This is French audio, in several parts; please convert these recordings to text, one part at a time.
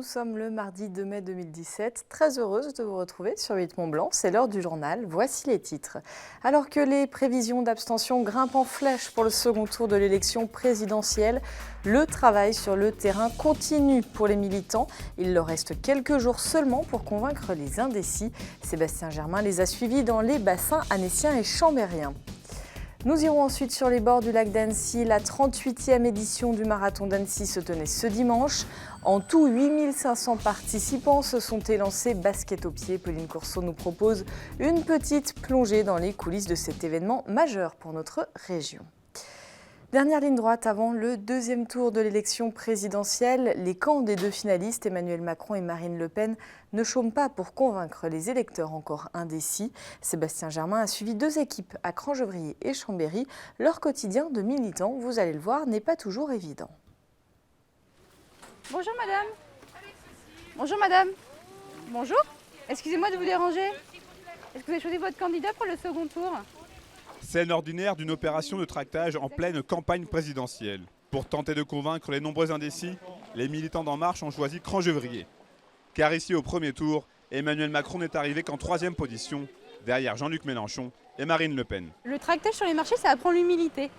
nous sommes le mardi 2 mai 2017. Très heureuse de vous retrouver sur 8 Mont-Blanc. C'est l'heure du journal. Voici les titres. Alors que les prévisions d'abstention grimpent en flèche pour le second tour de l'élection présidentielle, le travail sur le terrain continue pour les militants. Il leur reste quelques jours seulement pour convaincre les indécis. Sébastien Germain les a suivis dans les bassins annéciens et chambériens. Nous irons ensuite sur les bords du lac d'Annecy. La 38e édition du marathon d'Annecy se tenait ce dimanche. En tout, 8500 participants se sont élancés basket au pied. Pauline Courceau nous propose une petite plongée dans les coulisses de cet événement majeur pour notre région. Dernière ligne droite avant le deuxième tour de l'élection présidentielle. Les camps des deux finalistes, Emmanuel Macron et Marine Le Pen, ne chôment pas pour convaincre les électeurs encore indécis. Sébastien Germain a suivi deux équipes à Crangevrier et Chambéry. Leur quotidien de militants, vous allez le voir, n'est pas toujours évident. Bonjour madame. Bonjour madame. Bonjour. Excusez-moi de vous déranger. Est-ce que vous avez choisi votre candidat pour le second tour ? Scène ordinaire d'une opération de tractage en pleine campagne présidentielle. Pour tenter de convaincre les nombreux indécis, les militants d'En Marche ont choisi Crangevrier. Car ici, au premier tour, Emmanuel Macron n'est arrivé qu'en 3e position, derrière Jean-Luc Mélenchon et Marine Le Pen. Le tractage sur les marchés, ça apprend l'humilité.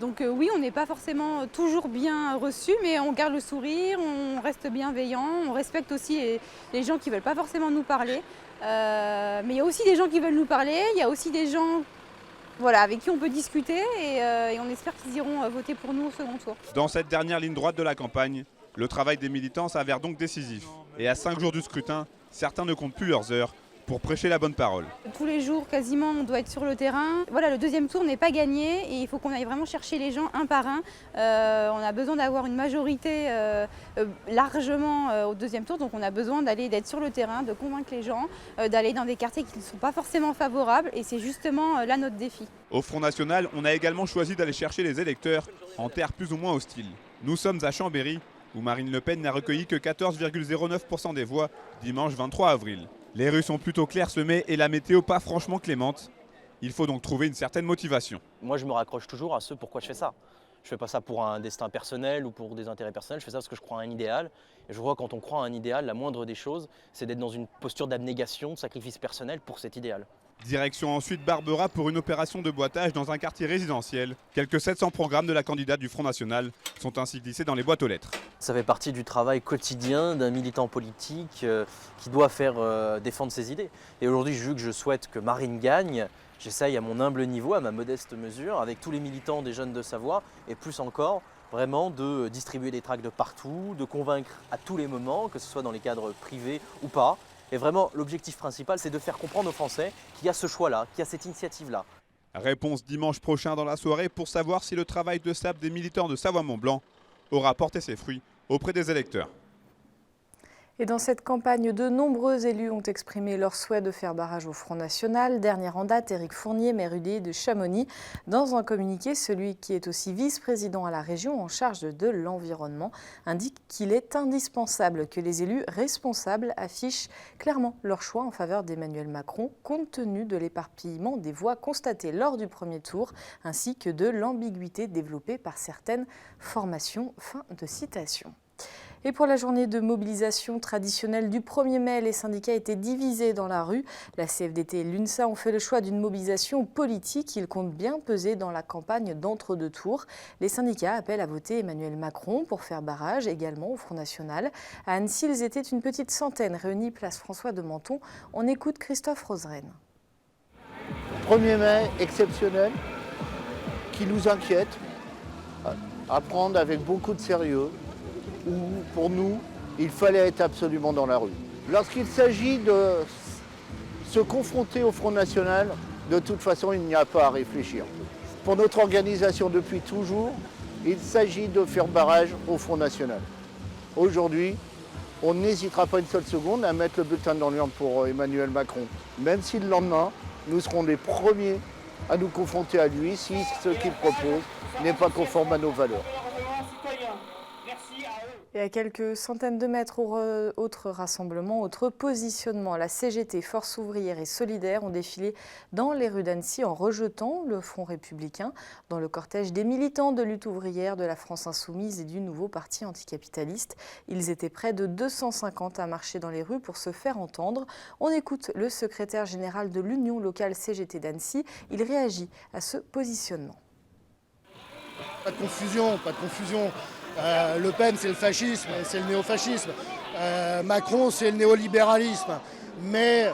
Donc oui, on n'est pas forcément toujours bien reçu, mais on garde le sourire, on reste bienveillant, on respecte aussi les gens qui ne veulent pas forcément nous parler. Mais il y a aussi des gens qui veulent nous parler, il y a aussi des gens avec qui on peut discuter et on espère qu'ils iront voter pour nous au second tour. Dans cette dernière ligne droite de la campagne, le travail des militants s'avère donc décisif. Et à 5 jours du scrutin, certains ne comptent plus leurs heures pour prêcher la bonne parole. Tous les jours, quasiment, on doit être sur le terrain. Voilà, le deuxième tour n'est pas gagné et il faut qu'on aille vraiment chercher les gens un par un. On a besoin d'avoir une majorité largement au deuxième tour, donc on a besoin d'être sur le terrain, de convaincre les gens, d'aller dans des quartiers qui ne sont pas forcément favorables et c'est justement là notre défi. Au Front National, on a également choisi d'aller chercher les électeurs en terre plus ou moins hostile. Nous sommes à Chambéry, où Marine Le Pen n'a recueilli que 14,09% des voix dimanche 23 avril. Les rues sont plutôt clairsemées et la météo pas franchement clémente. Il faut donc trouver une certaine motivation. Moi, je me raccroche toujours à ce pourquoi je fais ça. Je ne fais pas ça pour un destin personnel ou pour des intérêts personnels, je fais ça parce que je crois à un idéal. Et je vois quand on croit à un idéal, la moindre des choses, c'est d'être dans une posture d'abnégation, de sacrifice personnel pour cet idéal. Direction ensuite Barbera pour une opération de boitage dans un quartier résidentiel. Quelques 700 programmes de la candidate du Front National sont ainsi glissés dans les boîtes aux lettres. Ça fait partie du travail quotidien d'un militant politique qui doit faire défendre ses idées. Et aujourd'hui, vu que je souhaite que Marine gagne, j'essaye à mon humble niveau, à ma modeste mesure, avec tous les militants des Jeunes de Savoie, et plus encore, vraiment de distribuer des tracts de partout, de convaincre à tous les moments, que ce soit dans les cadres privés ou pas. Et vraiment, l'objectif principal, c'est de faire comprendre aux Français qu'il y a ce choix-là, qu'il y a cette initiative-là. Réponse dimanche prochain dans la soirée pour savoir si le travail de sable des militants de Savoie-Mont-Blanc aura porté ses fruits auprès des électeurs. Et dans cette campagne, de nombreux élus ont exprimé leur souhait de faire barrage au Front National. Dernier en date, Éric Fournier, maire UDI de Chamonix. Dans un communiqué, celui qui est aussi vice-président à la région en charge de l'environnement indique qu'il est indispensable que les élus responsables affichent clairement leur choix en faveur d'Emmanuel Macron, compte tenu de l'éparpillement des voix constatées lors du premier tour, ainsi que de l'ambiguïté développée par certaines formations. Fin de citation. Et pour la journée de mobilisation traditionnelle du 1er mai, les syndicats étaient divisés dans la rue. La CFDT et l'UNSA ont fait le choix d'une mobilisation politique. Ils comptent bien peser dans la campagne d'entre-deux tours. Les syndicats appellent à voter Emmanuel Macron pour faire barrage également au Front National. À Annecy, ils étaient une petite centaine réunis place François de Menton. On écoute Christophe Roseraine. 1er mai exceptionnel qui nous inquiète, à prendre avec beaucoup de sérieux. Où, pour nous, il fallait être absolument dans la rue. Lorsqu'il s'agit de se confronter au Front National, de toute façon, il n'y a pas à réfléchir. Pour notre organisation depuis toujours, il s'agit de faire barrage au Front National. Aujourd'hui, on n'hésitera pas une seule seconde à mettre le bulletin dans l'urne pour Emmanuel Macron. Même si le lendemain, nous serons les premiers à nous confronter à lui si ce qu'il propose n'est pas conforme à nos valeurs. Et à quelques centaines de mètres, autre rassemblement, autre positionnement. La CGT, Force ouvrière et solidaire ont défilé dans les rues d'Annecy en rejetant le Front républicain dans le cortège des militants de lutte ouvrière de la France insoumise et du nouveau parti anticapitaliste. Ils étaient près de 250 à marcher dans les rues pour se faire entendre. On écoute le secrétaire général de l'Union locale CGT d'Annecy. Il réagit à ce positionnement. Pas de confusion, pas de confusion. Le Pen, c'est le fascisme, c'est le néofascisme. Macron, c'est le néolibéralisme. Mais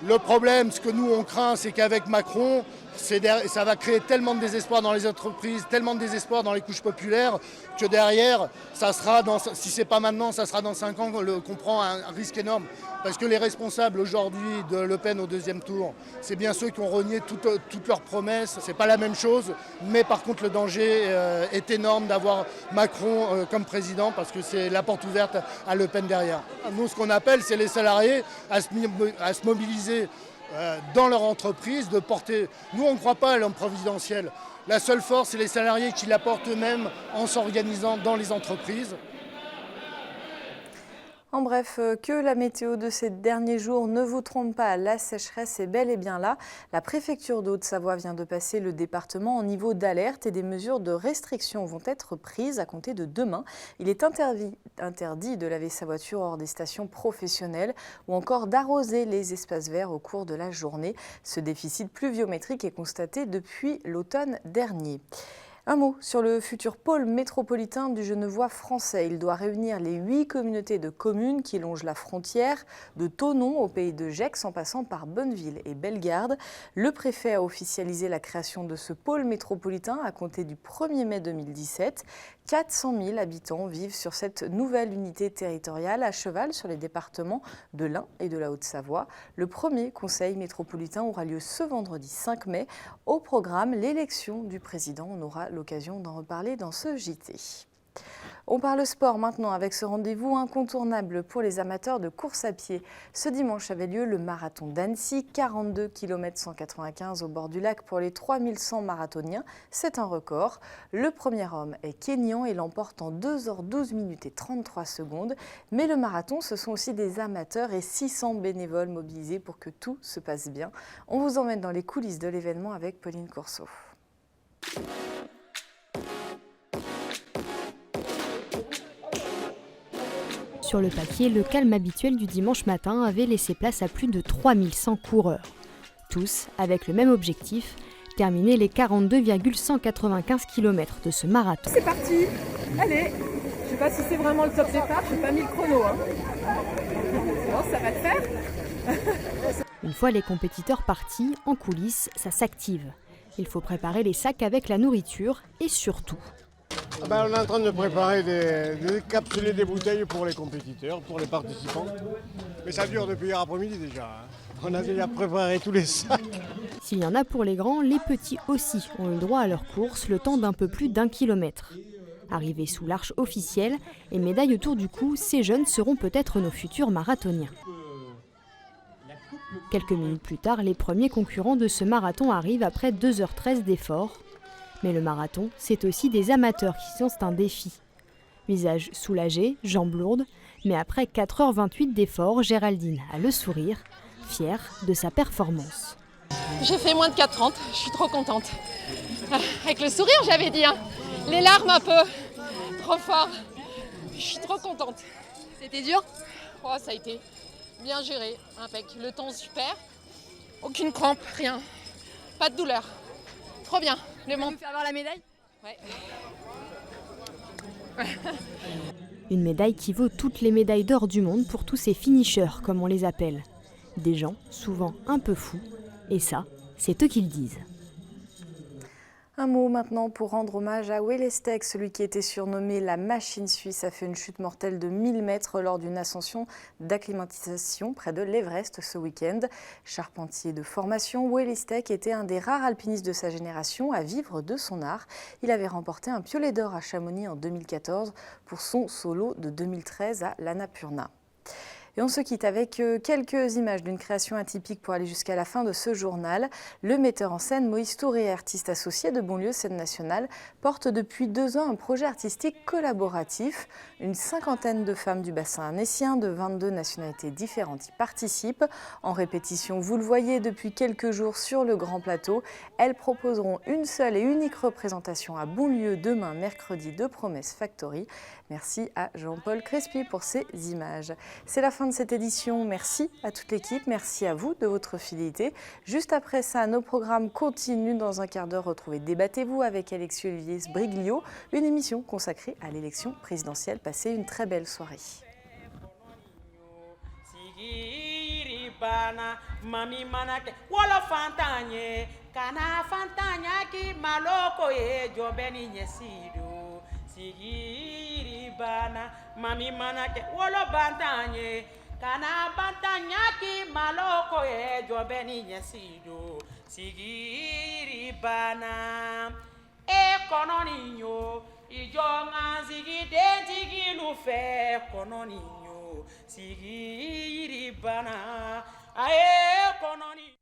le problème, ce que nous on craint, c'est qu'avec Macron, ça va créer tellement de désespoir dans les entreprises, tellement de désespoir dans les couches populaires, que derrière, ça sera si c'est pas maintenant, ça sera dans 5 ans qu'on prend un risque énorme. Parce que les responsables aujourd'hui de Le Pen au deuxième tour, c'est bien ceux qui ont renié toutes leurs promesses. C'est pas la même chose, mais par contre le danger est énorme d'avoir Macron comme président parce que c'est la porte ouverte à Le Pen derrière. Nous, ce qu'on appelle, c'est les salariés à se mobiliser dans leur entreprise, de porter. Nous, on ne croit pas à l'homme providentiel. La seule force, c'est les salariés qui l'apportent eux-mêmes en s'organisant dans les entreprises. En bref, que la météo de ces derniers jours ne vous trompe pas, la sécheresse est bel et bien là. La préfecture de Haute-Savoie vient de passer le département en niveau d'alerte et des mesures de restriction vont être prises à compter de demain. Il est interdit de laver sa voiture hors des stations professionnelles ou encore d'arroser les espaces verts au cours de la journée. Ce déficit pluviométrique est constaté depuis l'automne dernier. Un mot sur le futur pôle métropolitain du Genevois français. Il doit réunir les 8 communautés de communes qui longent la frontière, de Thonon au pays de Gex en passant par Bonneville et Bellegarde. Le préfet a officialisé la création de ce pôle métropolitain à compter du 1er mai 2017. 400 000 habitants vivent sur cette nouvelle unité territoriale à cheval sur les départements de l'Ain et de la Haute-Savoie. Le premier conseil métropolitain aura lieu ce vendredi 5 mai. Au programme, l'élection du président. On aura l'occasion d'en reparler dans ce JT. On parle sport maintenant avec ce rendez-vous incontournable pour les amateurs de course à pied. Ce dimanche avait lieu le marathon d'Annecy, 42 km 195 au bord du lac pour les 3100 marathoniens. C'est un record. Le premier homme est kényan et l'emporte en 2h12 minutes et 33 secondes. Mais le marathon, ce sont aussi des amateurs et 600 bénévoles mobilisés pour que tout se passe bien. On vous emmène dans les coulisses de l'événement avec Pauline Courceau. Sur le papier, le calme habituel du dimanche matin avait laissé place à plus de 3100 coureurs. Tous avec le même objectif, terminer les 42,195 km de ce marathon. C'est parti. Allez, je ne sais pas si c'est vraiment le top départ, je n'ai pas mis le chrono. Bon, ça va le faire. Une fois les compétiteurs partis, en coulisses, ça s'active. Il faut préparer les sacs avec la nourriture et surtout... on est en train de préparer des capsules et des bouteilles pour les compétiteurs, pour les participants. Mais ça dure depuis hier après-midi déjà. On a déjà préparé tous les sacs. S'il y en a pour les grands, les petits aussi ont eu droit à leur course le temps d'un peu plus d'1 kilomètre. Arrivés sous l'arche officielle et médaille autour du cou, ces jeunes seront peut-être nos futurs marathoniens. Quelques minutes plus tard, les premiers concurrents de ce marathon arrivent après 2h13 d'efforts. Mais le marathon, c'est aussi des amateurs qui sont un défi. Visage soulagé, jambes lourdes, mais après 4h28 d'efforts, Géraldine a le sourire, fière de sa performance. J'ai fait moins de 4h30, je suis trop contente. Avec le sourire, j'avais dit, hein. Les larmes un peu, trop fort. Je suis trop contente. C'était dur ? Oh, ça a été bien géré, impec. Le temps super, aucune crampe, rien, pas de douleur. Trop bien. Le monde. Tu peux avoir la médaille ? Ouais. Une médaille qui vaut toutes les médailles d'or du monde pour tous ces finishers, comme on les appelle. Des gens souvent un peu fous, et ça, c'est eux qui le disent. Un mot maintenant pour rendre hommage à Wellestek, celui qui était surnommé la machine suisse, a fait une chute mortelle de 1000 mètres lors d'une ascension d'acclimatisation près de l'Everest ce week-end. Charpentier de formation, Wellestek était un des rares alpinistes de sa génération à vivre de son art. Il avait remporté un piolet d'or à Chamonix en 2014 pour son solo de 2013 à l'Annapurna. Et on se quitte avec quelques images d'une création atypique pour aller jusqu'à la fin de ce journal. Le metteur en scène Moïse Touré, artiste associé de Bonlieu Scène Nationale, porte depuis 2 ans un projet artistique collaboratif. Une 50aine de femmes du bassin arnécien de 22 nationalités différentes y participent. En répétition, vous le voyez depuis quelques jours sur le grand plateau. Elles proposeront une seule et unique représentation à Bonlieu demain, mercredi, de Promesse Factory. Merci à Jean-Paul Crespi pour ces images. C'est la fin de cette édition. Merci à toute l'équipe. Merci à vous de votre fidélité. Juste après ça, nos programmes continuent. Dans un quart d'heure, retrouvez Débattez-vous avec Alexis Olivier Briglio, une émission consacrée à l'élection présidentielle. Passez une très belle soirée. Sigiri bana mami manake wolo bantanye kana bantanya ki maloko e jobeni nyesido sigiri bana e kononinyo ijonga zigi dentigi lufe kononinyo sigiri bana ae kononi